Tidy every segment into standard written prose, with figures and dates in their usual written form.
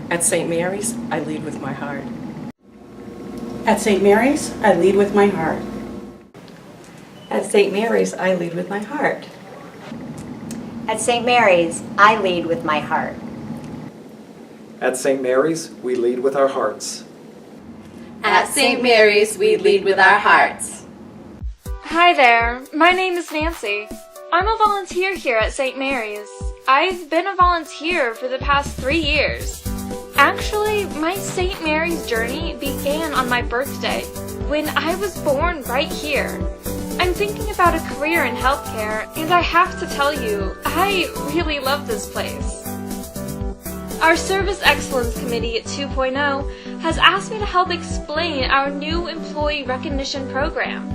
At St. Mary's, I lead with my heart. At St. Mary's, I lead with my heart. At St. Mary's, I lead with my heart. At St. Mary's, I lead with my heart. At St. Mary's, we lead with our hearts. At St. Mary's, we lead with our hearts. Hi there, my name is Nancy. I'm a volunteer here at St. Mary's. I've been a volunteer for the past 3 years. Actually, my St. Mary's journey began on my birthday, when I was born right here. I'm thinking about a career in healthcare, and I have to tell you, I really love this place. Our Service Excellence Committee at 2.0 has asked me to help explain our new employee recognition program.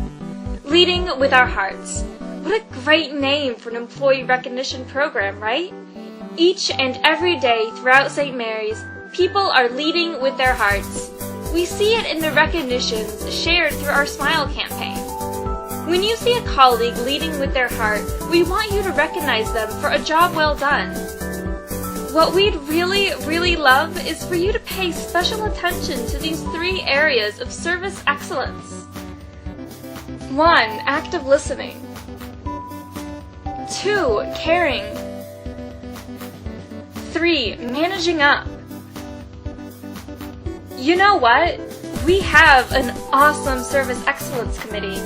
Leading with our hearts. What a great name for an employee recognition program, right? Each and every day throughout St. Mary's, people are leading with their hearts. We see it in the recognitions shared through our Smile campaign. When you see a colleague leading with their heart, we want you to recognize them for a job well done. What we'd really love is for you to pay special attention to these 3 areas of service excellence. 1. Active listening. 2. Caring. 3. Managing up. You know what? We have an awesome Service Excellence Committee.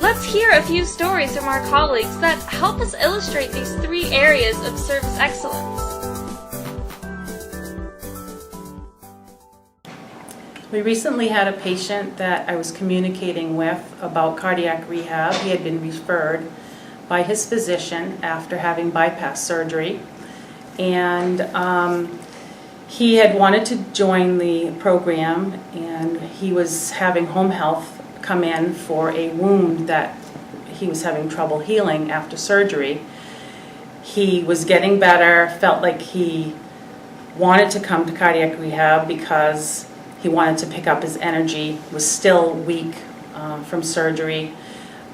Let's hear a few stories from our colleagues that help us illustrate these 3 areas of service excellence. We recently had a patient that I was communicating with about cardiac rehab. He had been referred by his physician after having bypass surgery, and he had wanted to join the program, and he was having home health come in for a wound that he was having trouble healing after surgery. He was getting better, felt like he wanted to come to cardiac rehab because he wanted to pick up his energy, was still weak from surgery,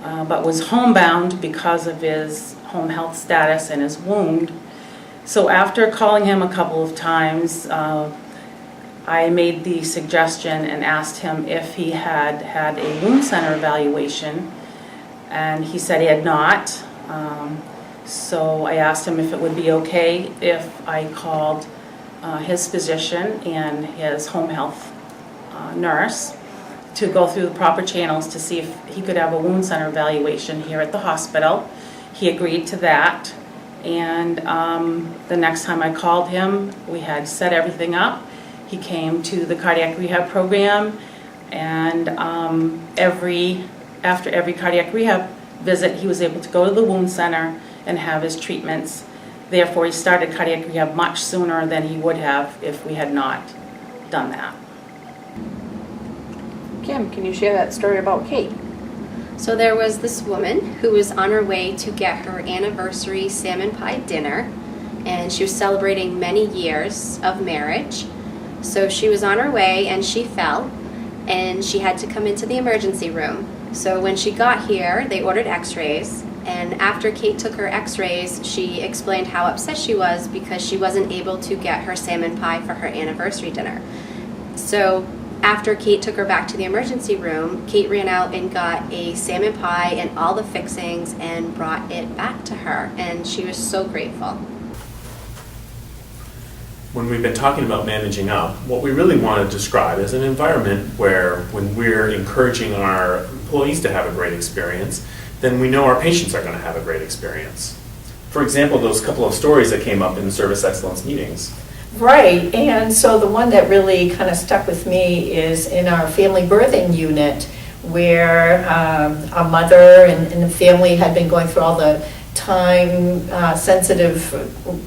but was homebound because of his home health status and his wound. So after calling him a couple of times, I made the suggestion and asked him if he had had a wound center evaluation, and he said he had not. So I asked him if it would be okay if I called his physician and his home health nurse to go through the proper channels to see if he could have a wound center evaluation here at the hospital. He agreed to that, and the next time I called him, we had set everything up. He came to the cardiac rehab program, and after every cardiac rehab visit, he was able to go to the wound center and have his treatments. Therefore, he started cardiac rehab much sooner than he would have if we had not done that. Kim, can you share that story about Kate? So there was this woman who was on her way to get her anniversary salmon pie dinner, and she was celebrating many years of marriage. So she was on her way and she fell, and she had to come into the emergency room. So when she got here, they ordered x-rays, and after Kate took her x-rays, she explained how upset she was because she wasn't able to get her salmon pie for her anniversary dinner. So after Kate took her back to the emergency room, Kate ran out and got a salmon pie and all the fixings and brought it back to her, and she was so grateful. When we've been talking about managing up, what we really want to describe is an environment where when we're encouraging our employees to have a great experience, then we know our patients are going to have a great experience. For example, those couple of stories that came up in the service excellence meetings. Right, and so the one that really kind of stuck with me is in our family birthing unit, where a mother and the family had been going through all the time-sensitive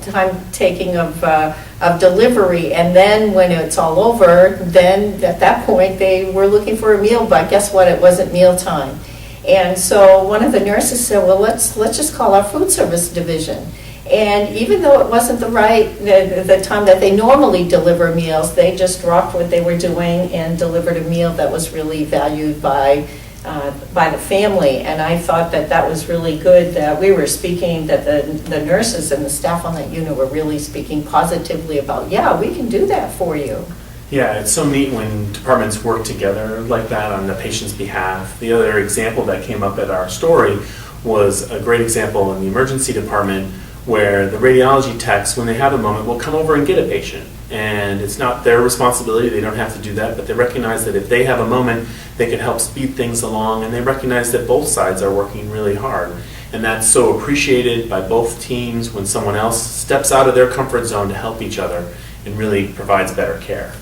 time-taking of delivery, and then when it's all over, then at that point they were looking for a meal, but guess what, it wasn't mealtime. And so one of the nurses said, well, let's just call our food service division. And even though it wasn't the time that they normally deliver meals, they just dropped what they were doing and delivered a meal that was really valued by by the family, and I thought that that was really good, that we were speaking, that the nurses and the staff on that unit were really speaking positively about, yeah, we can do that for you. Yeah, it's so neat when departments work together like that on the patient's behalf. The other example that came up at our story was a great example in the emergency department where the radiology techs, when they have a moment, will come over and get a patient. And it's not their responsibility, they don't have to do that, but they recognize that if they have a moment, they can help speed things along, and they recognize that both sides are working really hard. And that's so appreciated by both teams when someone else steps out of their comfort zone to help each other and really provides better care.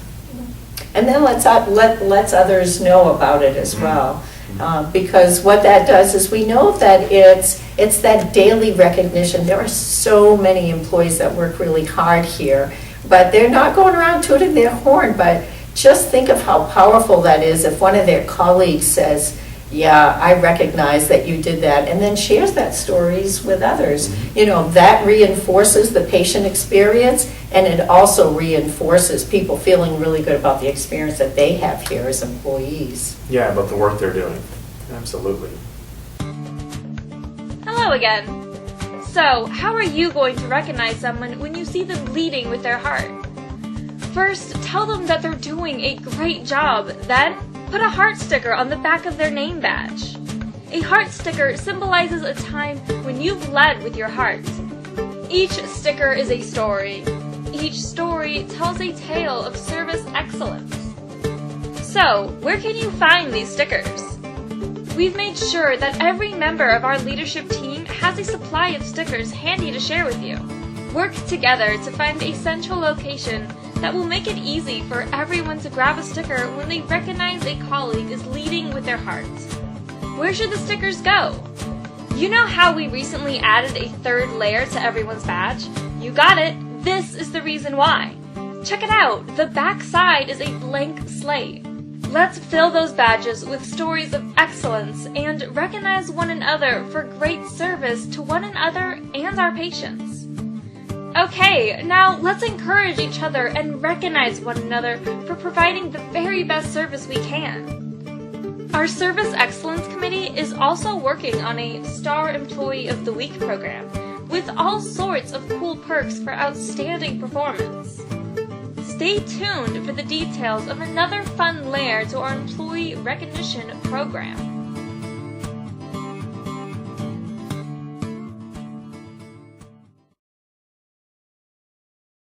And then lets others know about it as well. Because what that does is we know that it's that daily recognition. There are so many employees that work really hard here, but they're not going around tooting their horn. But just think of how powerful that is if one of their colleagues says, yeah, I recognize that you did that, and then shares that stories with others. You know, that reinforces the patient experience, and it also reinforces people feeling really good about the experience that they have here as employees. Yeah, about the work they're doing. Absolutely. Hello again. So, how are you going to recognize someone when you see them leading with their heart? First, tell them that they're doing a great job. Then, put a heart sticker on the back of their name badge. A heart sticker symbolizes a time when you've led with your heart. Each sticker is a story. Each story tells a tale of service excellence. So, where can you find these stickers? We've made sure that every member of our leadership team has a supply of stickers handy to share with you. Work together to find a central location that will make it easy for everyone to grab a sticker when they recognize a colleague is leading with their heart. Where should the stickers go? You know how we recently added a third layer to everyone's badge? You got it! This is the reason why. Check it out! The back side is a blank slate. Let's fill those badges with stories of excellence and recognize one another for great service to one another and our patients. Okay, now let's encourage each other and recognize one another for providing the very best service we can. Our Service Excellence Committee is also working on a Star Employee of the Week program with all sorts of cool perks for outstanding performance. Stay tuned for the details of another fun layer to our employee recognition program.